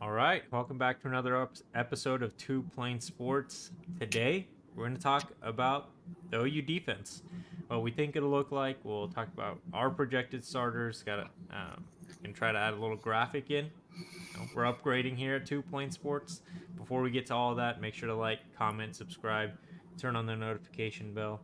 All right, welcome back to another episode of Two Plain Sports. Today, we're going to talk about the OU defense. What we think it'll look like. We'll talk about our projected starters. Got to can try to add a little graphic in. We're upgrading here at Two Plain Sports. Before we get to all that, make sure to like, comment, subscribe, turn on the notification bell,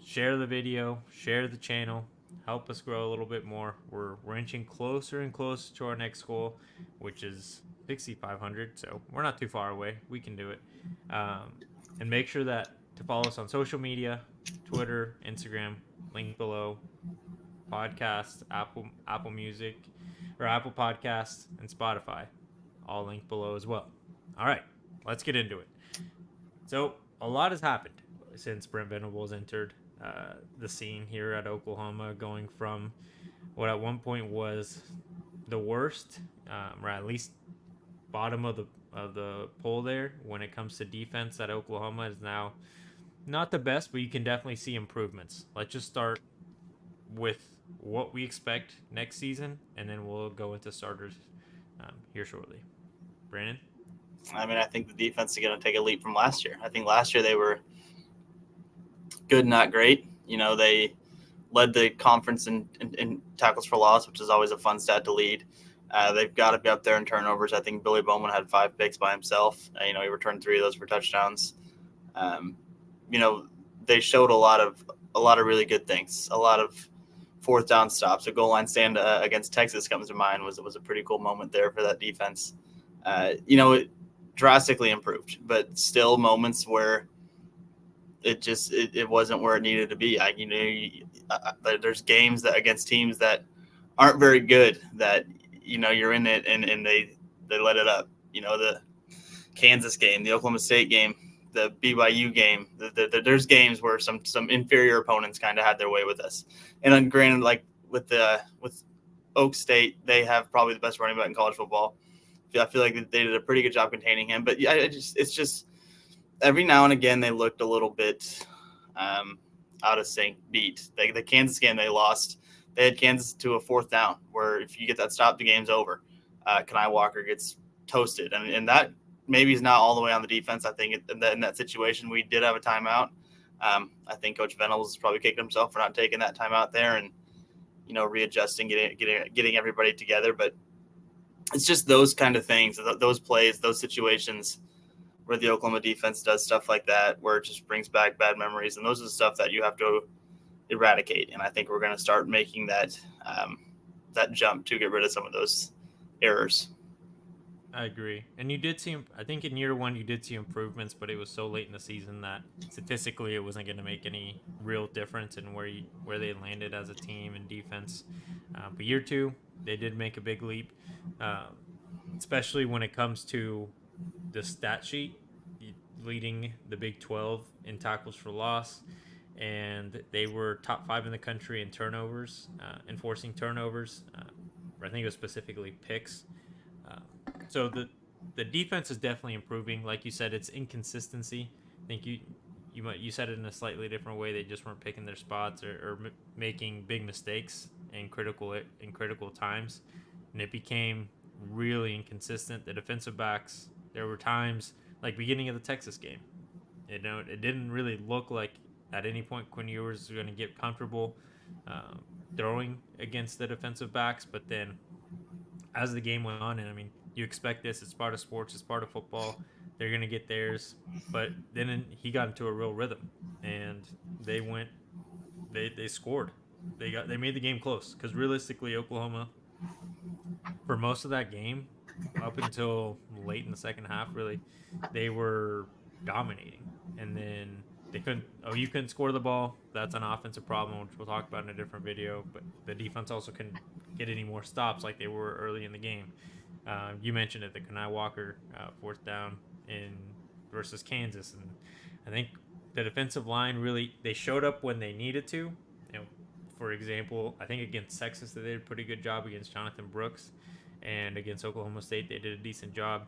share the video, share the channel, help us grow a little bit more. We're inching closer and closer to our next goal, which is 6,500. So we're not too far away. We can do it. Um, and make sure that to follow us on social media, Twitter, Instagram, link below, podcast, Apple Music, or Apple Podcasts, and Spotify, all linked below as well. All right, let's get into it. So a lot has happened since Brent Venables entered the scene here at Oklahoma, going from what at one point was the worst, or at least bottom of the poll there when it comes to defense at Oklahoma, is now not the best, but you can definitely see improvements. Let's just start with what we expect next season, and then we'll go into starters here shortly. Brandon? I think the defense is going to take a leap from last year. I think last year they were good, not great. They led the conference in tackles for loss, which is always a fun stat to lead. They've got to be up there in turnovers. I think Billy Bowman had 5 picks by himself. He returned 3 of those for touchdowns. Um, they showed a lot of really good things. A lot of fourth down stops. A goal line stand against Texas comes to mind. Was a pretty cool moment there for that defense. It drastically improved, but still moments where it wasn't where it needed to be. There's games that against teams that aren't very good that you're in it and they let it up. The Kansas game, the Oklahoma State game, the BYU game. There's games where some inferior opponents kind of had their way with us. And then granted, like with Oak State, they have probably the best running back in college football. I feel like they did a pretty good job containing him. But yeah, it's just every now and again they looked a little bit out of sync, beat. The Kansas game they lost. They had Kansas to a fourth down where if you get that stop, the game's over. Kanai Walker gets toasted. And that maybe is not all the way on the defense. I think in that situation we did have a timeout. I think Coach Venables is probably kicking himself for not taking that timeout there and readjusting, getting everybody together. But it's just those kind of things, those plays, those situations where the Oklahoma defense does stuff like that, where it just brings back bad memories. And those are the stuff that you have to eradicate. And I think we're going to start making that jump to get rid of some of those errors. I agree. And you did see, I think in year one, you did see improvements, but it was so late in the season that statistically it wasn't going to make any real difference in where they landed as a team and defense. But year two, they did make a big leap, uh, especially when it comes to the stat sheet, leading the Big 12 in tackles for loss. And they were top 5 in the country in turnovers, enforcing turnovers. I think it was specifically picks. Uh, so the defense is definitely improving. Like you said, it's inconsistency. I think you said it in a slightly different way. They just weren't picking their spots or making big mistakes in critical times, and it became really inconsistent. The defensive backs, there were times like beginning of the Texas game. It didn't really look like at any point Quinn Ewers was going to get comfortable throwing against the defensive backs, but then as the game went on, and I mean, you expect this. It's part of sports. It's part of football. They're gonna get theirs, but then he got into a real rhythm, and they went. They scored. They made the game close because realistically, Oklahoma for most of that game, up until late in the second half, really, they were dominating, and then they couldn't. Oh, you couldn't score the ball. That's an offensive problem, which we'll talk about in a different video. But the defense also couldn't get any more stops like they were early in the game. You mentioned it, the Kanai Walker fourth down in versus Kansas, and I think the defensive line really they showed up when they needed to. For example, I think against Texas they did a pretty good job against Jonathan Brooks, and against Oklahoma State they did a decent job.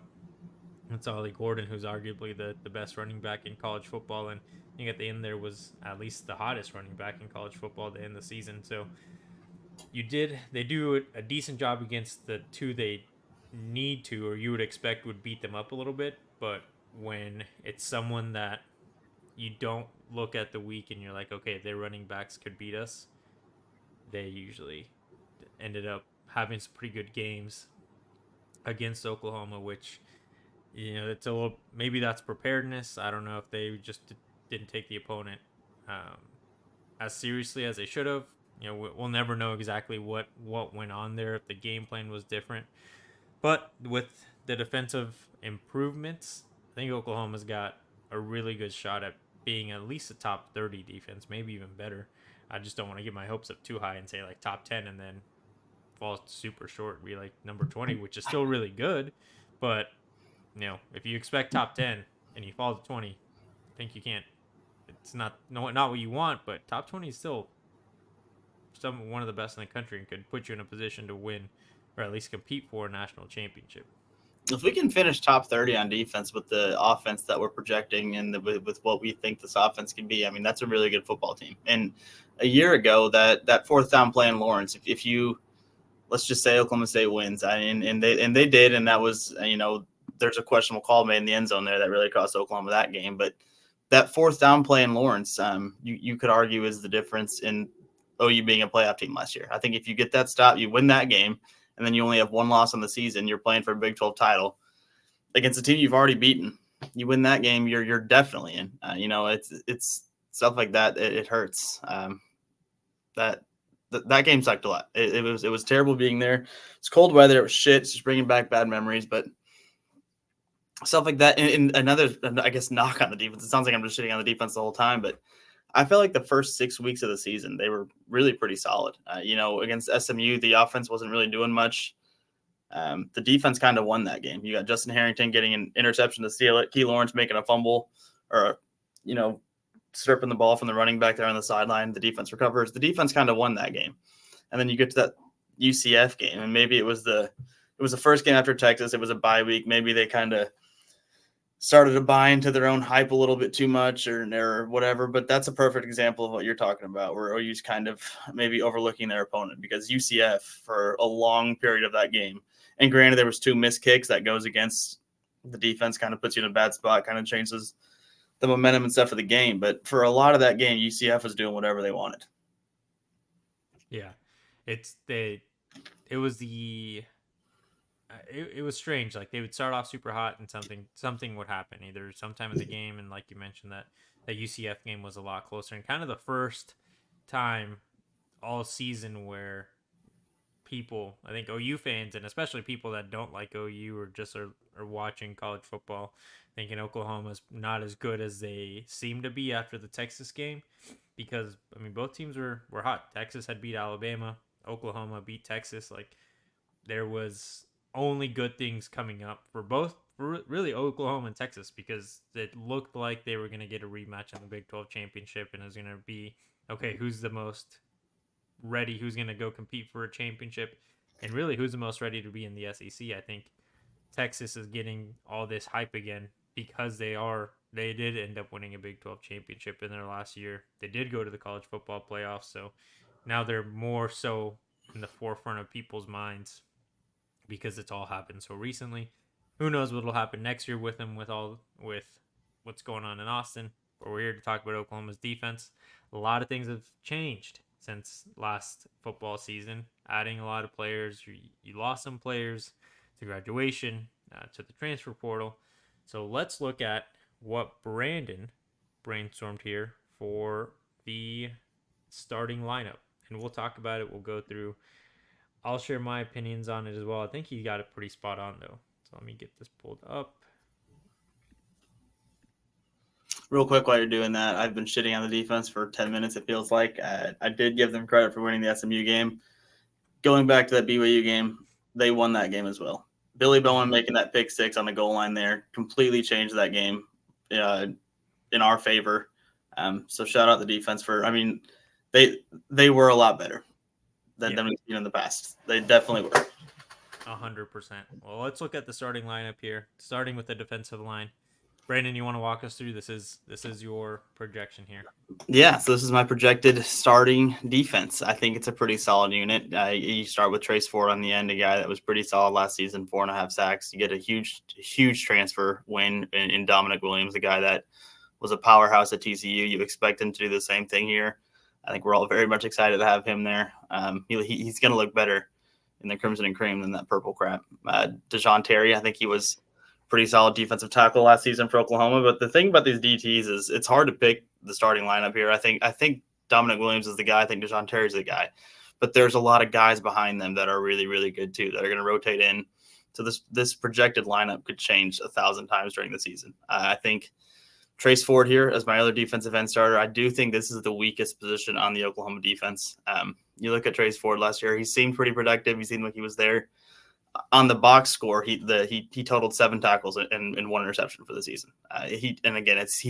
It's Ollie Gordon, who's arguably the best running back in college football, and I think at the end there was at least the hottest running back in college football at the end of the season. So they do a decent job against the two they need to or you would expect would beat them up a little bit, but when it's someone that you don't look at the week and you're like, okay, their running backs could beat us, they usually ended up having some pretty good games against Oklahoma, which it's a little, maybe that's preparedness. I don't know if they just didn't take the opponent um, as seriously as they should have. We'll never know exactly what went on there if the game plan was different. But with the defensive improvements, I think Oklahoma's got a really good shot at being at least a top 30 defense, maybe even better. I just don't want to get my hopes up too high and say like top 10 and then fall super short, be like number 20, which is still really good. But, if you expect top 10 and you fall to 20, I think you can't. It's not what you want, but top 20 is still one of the best in the country and could put you in a position to win or at least compete for a national championship. If we can finish top 30 on defense with the offense that we're projecting and with what we think this offense can be, I mean, that's a really good football team. And a year ago, that fourth down play in Lawrence, if you let's just say Oklahoma State wins, and they did, and that was there's a questionable call made in the end zone there that really cost Oklahoma that game, but that fourth down play in Lawrence, you could argue is the difference in OU being a playoff team last year. I think if you get that stop, you win that game, and then you only have one loss on the season, you're playing for a Big 12 title against a team you've already beaten. You win that game, you're definitely in. It's stuff like that. It hurts. That game sucked a lot. It was terrible being there. It's cold weather. It was shit. It's just bringing back bad memories, but stuff like that. And another, I guess, knock on the defense. It sounds like I'm just shitting on the defense the whole time, but I feel like the first 6 weeks of the season, they were really pretty solid. Against SMU, the offense wasn't really doing much. The defense kind of won that game. You got Justin Harrington getting an interception to steal it, Key Lawrence making a fumble, or stripping the ball from the running back there on the sideline. The defense recovers. The defense kind of won that game, and then you get to that UCF game, and maybe it was the first game after Texas. It was a bye week. Maybe they kind of started to buy into their own hype a little bit too much or whatever. But that's a perfect example of what you're talking about, where OU's kind of maybe overlooking their opponent, because UCF for a long period of that game, and granted there was 2 missed kicks that goes against the defense, kind of puts you in a bad spot, kind of changes the momentum and stuff of the game. But for a lot of that game, UCF was doing whatever they wanted. Yeah, it was it was strange. Like they would start off super hot and something would happen either sometime in the game, and like you mentioned that UCF game was a lot closer and kind of the first time all season where people, I think OU fans and especially people that don't like OU or just are watching college football, thinking Oklahoma's not as good as they seem to be after the Texas game, because I mean both teams were hot. Texas had beat Alabama, Oklahoma beat Texas. Like there was only good things coming up for really Oklahoma and Texas, because it looked like they were going to get a rematch in the Big 12 championship, and it was going to be okay, who's the most ready, who's going to go compete for a championship, and really who's the most ready to be in the SEC. I think Texas is getting all this hype again because they did end up winning a Big 12 championship in their last year. They did go to the college football playoffs, so now they're more so in the forefront of people's minds because it's all happened so recently. Who knows what'll happen next year with them, with what's going on in Austin. But we're here to talk about Oklahoma's defense. A lot of things have changed since last football season, adding a lot of players. You lost some players to graduation, to the transfer portal. So let's look at what Brandon brainstormed here for the starting lineup. And we'll talk about it. We'll go through. I'll share my opinions on it as well. I think he got it pretty spot on, though. So let me get this pulled up. Real quick, while you're doing that, I've been shitting on the defense for 10 minutes, it feels like. I did give them credit for winning the SMU game. Going back to that BYU game, they won that game as well. Billy Bowen making that pick 6 on the goal line there completely changed that game in our favor. So shout out the defense for, I mean, they were a lot better than we've seen in the past. They definitely were. 100%. Well, let's look at the starting lineup here, starting with the defensive line. Brandon, you want to walk us through? This is your projection here. Yeah, so this is my projected starting defense. I think it's a pretty solid unit. You start with Trace Ford on the end, a guy that was pretty solid last season, 4.5 sacks. You get a huge transfer win in Dominic Williams, a guy that was a powerhouse at TCU. You expect him to do the same thing here. I think we're all very much excited to have him there. He's going to look better in the Crimson and Cream than that purple crap. Dejon Terry, I think he was pretty solid defensive tackle last season for Oklahoma. But the thing about these DTs is it's hard to pick the starting lineup here. I think Dominic Williams is the guy. I think Dejon Terry's the guy. But there's a lot of guys behind them that are really, really good too, that are going to rotate in. So this projected lineup could change 1,000 times during the season. I think Trace Ford here as my other defensive end starter. I do think this is the weakest position on the Oklahoma defense. You look at Trace Ford last year; he seemed pretty productive. He seemed like he was there. On the box score, he totaled 7 tackles and 1 interception for the season. He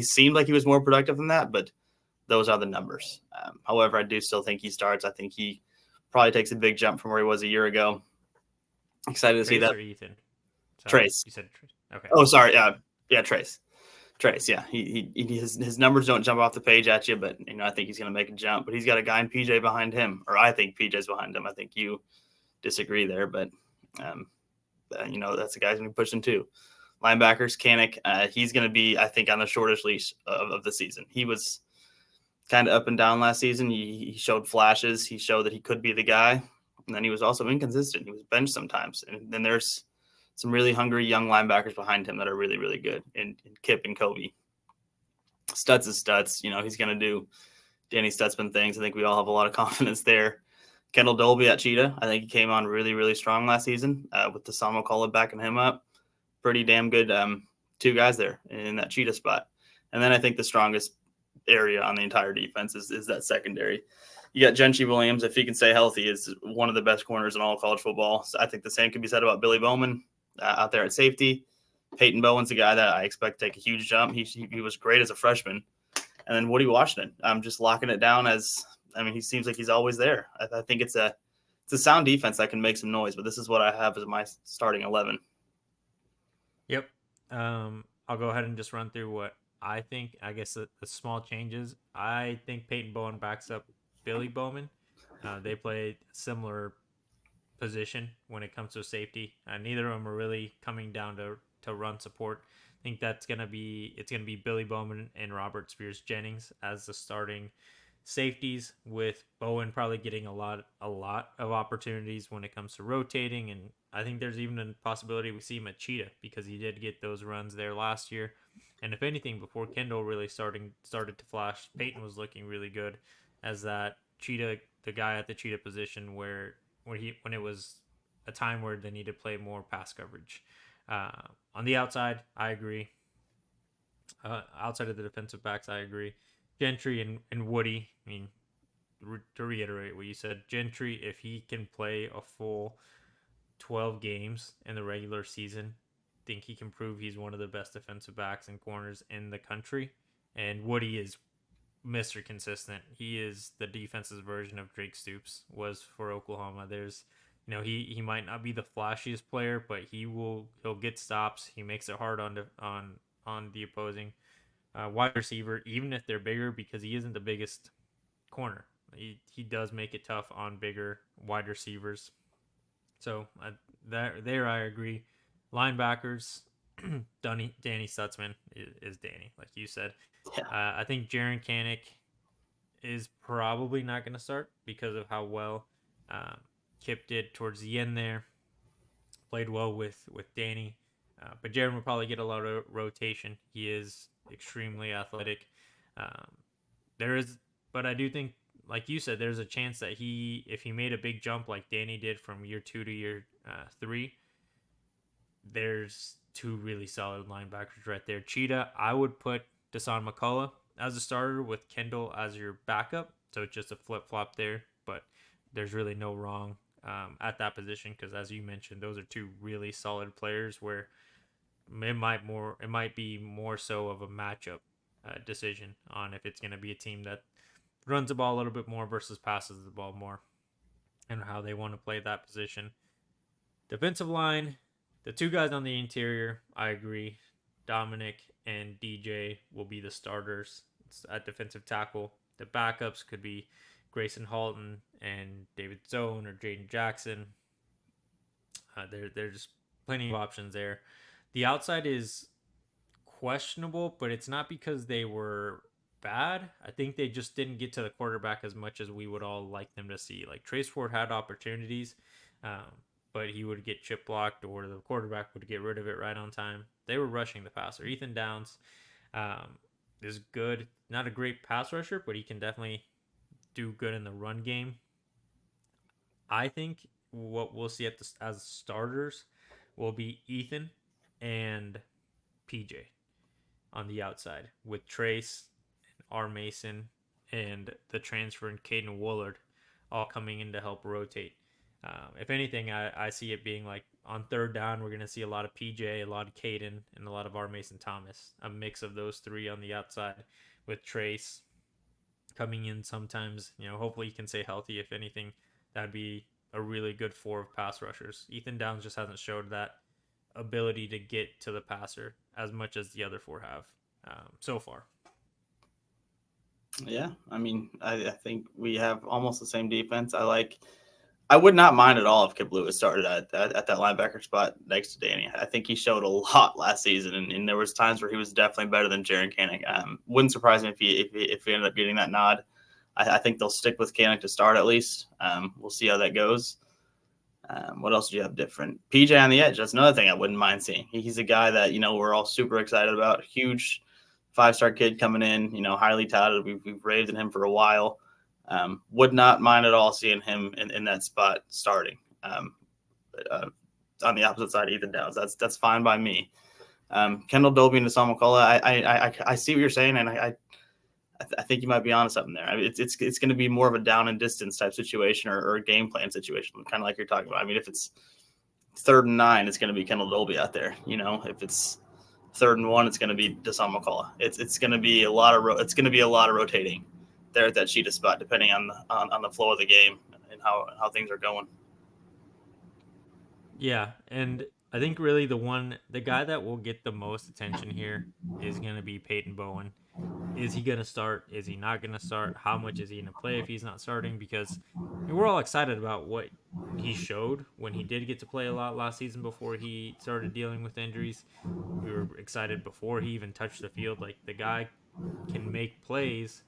seemed like he was more productive than that, but those are the numbers. However, I do still think he starts. I think he probably takes a big jump from where he was a year ago. Excited to see that. Or Ethan? Sorry, Trace. You said Trace. Okay. Oh, sorry. Yeah, Trace. Yeah, his numbers don't jump off the page at you, but I think he's going to make a jump. But he's got a guy in PJ behind him, or I think PJ's behind him. I think you disagree there, but that's the guy's going to be pushing too. Linebackers, Kanik, he's going to be, I think, on the shortest leash of the season. He was kind of up and down last season. He showed flashes. He showed that he could be the guy, and then he was also inconsistent. He was benched sometimes, and then there's some really hungry young linebackers behind him that are really, really good. And Kip and Kobe. Stutz is Stutz. He's going to do Danny Stutzman things. I think we all have a lot of confidence there. Kendall Dolby at Cheetah. I think he came on really, really strong last season with the Samuel McCullough backing him up. Pretty damn good 2 guys there in that Cheetah spot. And then I think the strongest area on the entire defense is that secondary. You got Gentry Williams, if he can stay healthy, is one of the best corners in all of college football. So I think the same could be said about Billy Bowman out there at safety. Peyton Bowen's a guy that I expect to take a huge jump. He was great as a freshman. And then Woody Washington, I'm just locking it down he seems like he's always there. I think it's a sound defense that can make some noise, but this is what I have as my starting 11. Yep. I'll go ahead and just run through what I think. I guess the small changes. I think Peyton Bowen backs up Billy Bowman. They play similar position when it comes to safety. Neither of them are really coming down to run support. I think it's gonna be Billy Bowman and Robert Spears Jennings as the starting safeties, with Bowen probably getting a lot of opportunities when it comes to rotating. And I think there's even a possibility we see him at Cheetah, because he did get those runs there last year. And if anything, before Kendall really started to flash, Peyton was looking really good as that Cheetah, the guy at the Cheetah position when it was a time where they need to play more pass coverage. On the outside, I agree. Outside of the defensive backs, I agree. Gentry and Woody, to reiterate what you said, Gentry, if he can play a full 12 games in the regular season, I think he can prove he's one of the best defensive backs and corners in the country. And Woody is Mr. Consistent. He is the defense's version of Drake Stoops was for Oklahoma. There's, he might not be the flashiest player, but he'll get stops. He makes it hard on the opposing wide receiver, even if they're bigger, because he isn't the biggest corner. He does make it tough on bigger wide receivers. So there I agree. Linebackers, Danny Stutzman is Danny, like you said. Yeah. I think Jaron Kanik is probably not going to start because of how well Kip did towards the end there. Played well with Danny. But Jaron will probably get a lot of rotation. He is extremely athletic. But I do think, like you said, there's a chance that if he made a big jump like Danny did from year 2 to year 3, there's 2 really solid linebackers right there. Cheetah, I would put Desan McCullough as a starter with Kendall as your backup. So it's just a flip-flop there, but there's really no wrong at that position, because as you mentioned, those are 2 really solid players where it might be more so of a matchup decision on if it's going to be a team that runs the ball a little bit more versus passes the ball more, and how they want to play that position. Defensive line, the 2 guys on the interior, I agree. Dominic and DJ will be the starters at defensive tackle. The backups could be Grayson Halton and David Zone or Jaden Jackson. There's just plenty of options there. The outside is questionable, but it's not because they were bad. I think they just didn't get to the quarterback as much as we would all like them to see. Like Trace Ford had opportunities, um, but he would get chip blocked or the quarterback would get rid of it right on time. They were rushing the passer. Ethan Downs um, is good. Not a great pass rusher, but he can definitely do good in the run game. I think what we'll see as starters will be Ethan and PJ on the outside with Trace, R. Mason, and the transfer in Caden Woolard all coming in to help rotate. If anything, I see it being like on third down, we're going to see a lot of PJ, a lot of Caden, and a lot of R. Mason Thomas. A mix of those three on the outside with Trace coming in sometimes. Hopefully he can stay healthy. If anything, that'd be a really good four of pass rushers. Ethan Downs just hasn't showed that ability to get to the passer as much as the other four have so far. Yeah, I mean, I think we have almost the same defense. I would not mind at all if Kip Lewis started at that linebacker spot next to Danny. I think he showed a lot last season, and there was times where he was definitely better than Jaron Kanek. Wouldn't surprise me if he ended up getting that nod. I think they'll stick with Kanek to start at least. We'll see how that goes. What else do you have different? PJ on the edge. That's another thing I wouldn't mind seeing. He's a guy that we're all super excited about. Huge 5-star kid coming in. Highly touted. We've raved at him for a while. Would not mind at all seeing him in that spot starting. On the opposite side, Ethan Downs. That's fine by me. Kendall Dolby and Deshaun McCullough. I see what you're saying, and I think you might be onto something there. I mean, it's going to be more of a down and distance type situation or a game plan situation, kind of like you're talking about. I mean, if it's 3rd and 9, it's going to be Kendall Dolby out there. If it's 3rd and 1, it's going to be Deshaun McCullough. It's going to be a lot of rotating there at that cheetah spot, depending on the flow of the game and how things are going. Yeah, and I think really the guy that will get the most attention here is going to be Peyton Bowen. Is he going to start? Is he not going to start? How much is he going to play if he's not starting? Because we're all excited about what he showed when he did get to play a lot last season before he started dealing with injuries. We were excited before he even touched the field. Like the guy can make plays,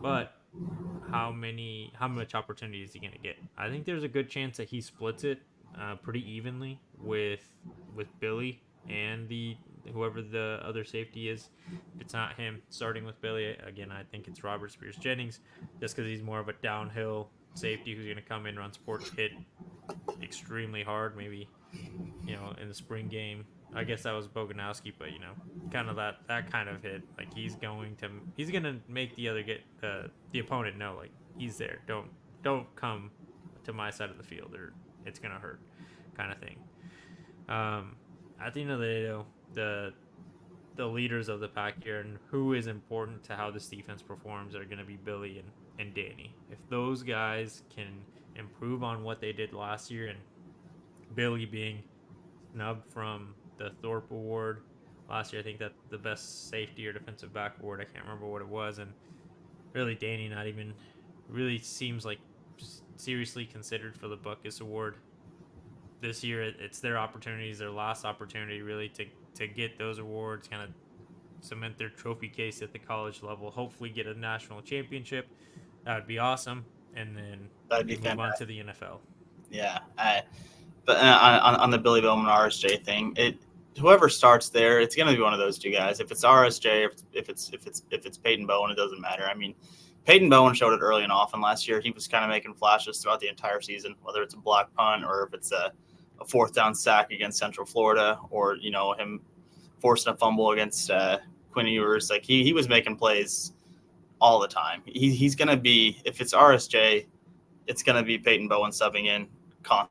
but how much opportunity is he going to get? I think there's a good chance that he splits it pretty evenly with Billy and the whoever the other safety is. If it's not him starting with Billy, again, I think it's Robert Spears Jennings, just because he's more of a downhill safety who's going to come in, run support, hit extremely hard. Maybe in the spring game. I guess that was Boganowski, but kind of that kind of hit. Like he's gonna make the other get the opponent know like he's there. Don't come to my side of the field or it's gonna hurt, kind of thing. At the end of the day, though, the leaders of the pack here and who is important to how this defense performs are going to be Billy and Danny. If those guys can improve on what they did last year, and Billy being snubbed from the Thorpe Award last year, I think that the best safety or defensive back award, I can't remember what it was, and really Danny not even really seems like seriously considered for the Buckus Award this year. It's their opportunities, their last opportunity really to get those awards, kind of cement their trophy case at the college level, hopefully get a national championship. That would be awesome, and then That'd be move on fantastic. to the NFL. Yeah, but on the Billy Bowman RSJ thing, whoever starts there, it's going to be one of those two guys. If it's RSJ, if it's Peyton Bowen, it doesn't matter. I mean, Peyton Bowen showed it early and often last year. He was kind of making flashes throughout the entire season, whether it's a block punt or if it's a 4th down sack against Central Florida, or him forcing a fumble against Quinn Ewers. Like he was making plays all the time. He's going to be, if it's RSJ, it's going to be Peyton Bowen subbing in constantly.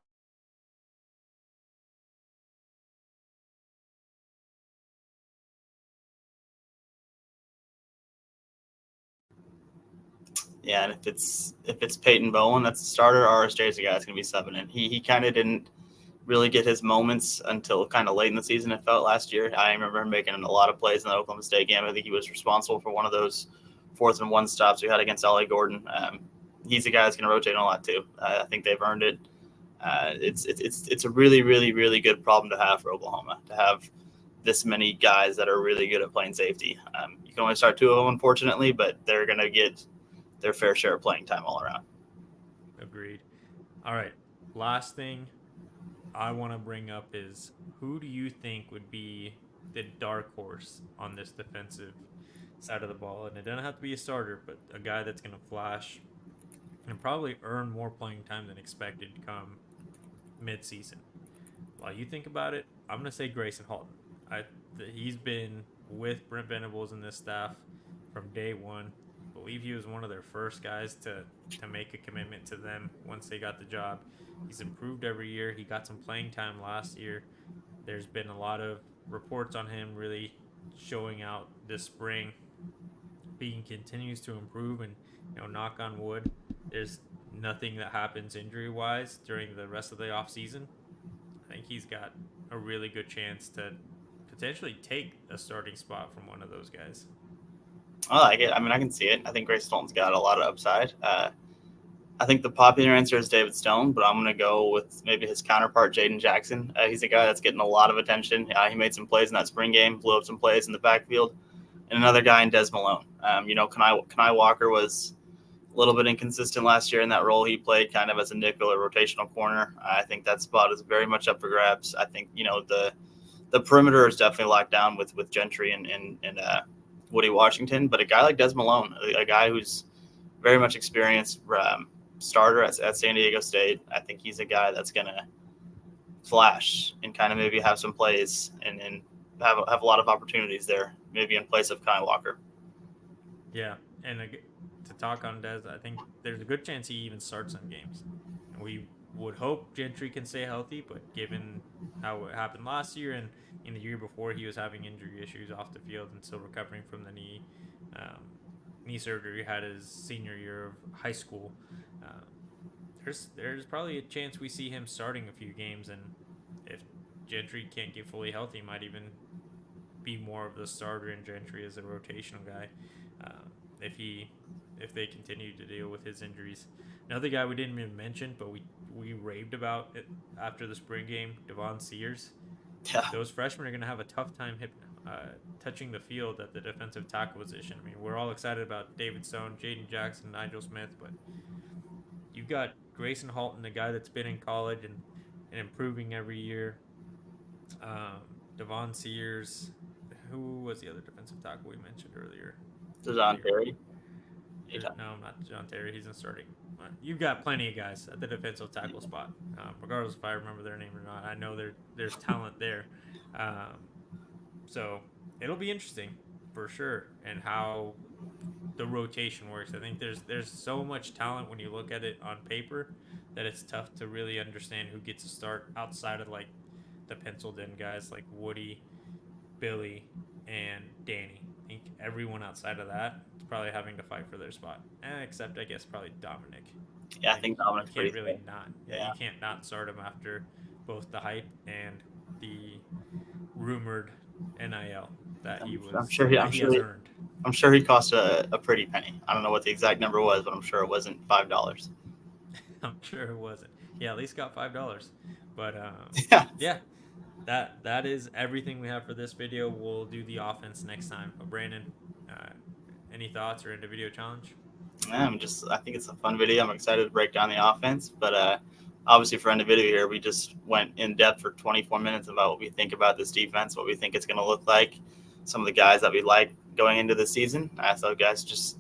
Yeah, and if it's Peyton Bowen that's the starter, RSJ is the guy that's going to be subbing in. He kind of didn't really get his moments until kind of late in the season. It felt last year. I remember him making a lot of plays in the Oklahoma State game. I think he was responsible for one of those 4th-and-1 stops we had against Ollie Gordon. He's a guy that's going to rotate a lot too. I think they've earned it. It's a really, really, really good problem to have for Oklahoma, to have this many guys that are really good at playing safety. You can only start 2 of them, unfortunately, but they're going to get their fair share of playing time all around. Agreed. All right. Last thing I want to bring up is, who do you think would be the dark horse on this defensive side of the ball? And it doesn't have to be a starter, but a guy that's going to flash and probably earn more playing time than expected come mid-season. While you think about it, I'm going to say Grayson Halton. He's been with Brent Venables and this staff from day one. I believe he was one of their first guys to make a commitment to them once they got the job. He's improved every year. He got some playing time last year. There's been a lot of reports on him really showing out this spring. He continues to improve, and knock on wood, there's nothing that happens injury wise during the rest of the off season. I think he's got a really good chance to potentially take a starting spot from one of those guys. I like it. I mean, I can see it. I think Grayson Halton's got a lot of upside. I think the popular answer is David Stone, but I'm going to go with maybe his counterpart, Jaden Jackson. He's a guy that's getting a lot of attention. He made some plays in that spring game, blew up some plays in the backfield. And another guy in Des Malone. Kanai Walker was a little bit inconsistent last year in that role. He played kind of as a nickel or rotational corner. I think that spot is very much up for grabs. I think, the perimeter is definitely locked down with Gentry and Woody Washington. But a guy like Des Malone, a guy who's very much experienced, starter at San Diego State. I think he's a guy that's going to flash and kind of maybe have some plays and have a lot of opportunities there, maybe in place of Kai Walker. Yeah, and to talk on Des, I think there's a good chance he even starts some games. And we would hope Gentry can stay healthy, but given how it happened last year and in the year before, he was having injury issues off the field and still recovering from the knee surgery he had his senior year of high school. There's probably a chance we see him starting a few games, and if Gentry can't get fully healthy, he might even be more of the starter in Gentry as a rotational guy if they continue to deal with his injuries. Another guy we didn't even mention, but we raved about it after the spring game, Devon Sears. Yeah. Those freshmen are going to have a tough time touching the field at the defensive tackle position. I mean, we're all excited about David Stone, Jaden Jackson, Nigel Smith, but you've got Grayson Halton, the guy that's been in college and improving every year. Devon Sears. Who was the other defensive tackle we mentioned earlier? John Terry. No, not John Terry. He's not starting. You've got plenty of guys at the defensive tackle spot. Regardless if I remember their name or not, I know there's talent there. So it'll be interesting for sure, and how the rotation works. I think there's so much talent when you look at it on paper that it's tough to really understand who gets a start outside of like the penciled in guys like Woody, Billy, and Danny. I think everyone outside of that is probably having to fight for their spot, except I guess probably Dominic. Yeah, I think Dominic can't really not. Yeah, you can't not start him after both the hype and the rumored NIL that he was. I'm sure he cost a pretty penny. I don't know what the exact number was, but I'm sure it wasn't $5. I'm sure it wasn't. Yeah, at least got $5. But yeah. That is everything we have for this video. We'll do the offense next time. But Brandon, any thoughts or into video challenge? I think it's a fun video. I'm excited to break down the offense, but obviously for end of video here, we just went in depth for 24 minutes about what we think about this defense, what we think it's going to look like, some of the guys that we like going into the season. So guys, just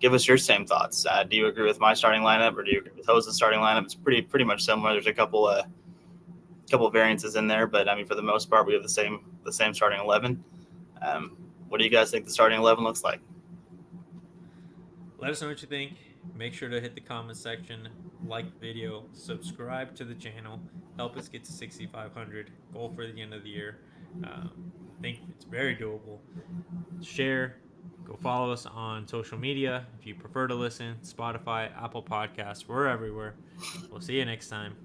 give us your same thoughts. Do you agree with my starting lineup, or do you agree with Jose's starting lineup? It's pretty much similar. There's a couple variances in there, but I mean, for the most part, we have the same starting 11. What do you guys think the starting 11 looks like? Let us know what you think. Make sure to hit the comment section, like the video, subscribe to the channel, help us get to 6,500, goal for the end of the year. I think it's very doable. Share, go follow us on social media if you prefer to listen, Spotify, Apple Podcasts, we're everywhere. We'll see you next time.